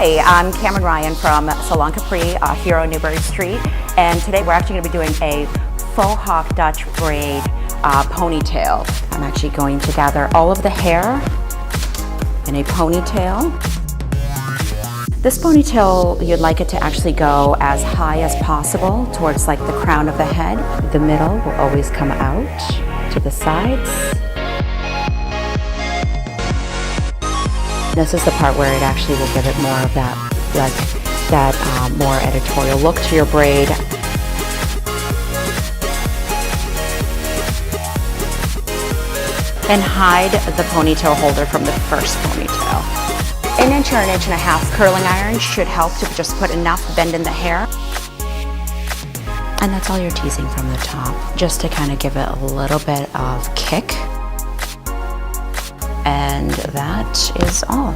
Hi, I'm Cameron Ryan from SalonCapri here on Newbury Street, and today we're actually going to be doing a faux hawk Dutch braid ponytail. I'm actually going to gather all of the hair in a ponytail. This ponytail, you'd like it to actually go as high as possible towards like the crown of the head. The middle will always come out to the sides. This is the part where it actually will give it more of that, more editorial look to your braid. And hide the ponytail holder from the first ponytail. An inch or an inch and a half curling iron should help to just put enough bend in the hair. And that's all you're teasing from the top, just to kind of give it a little bit of kick. And that is all.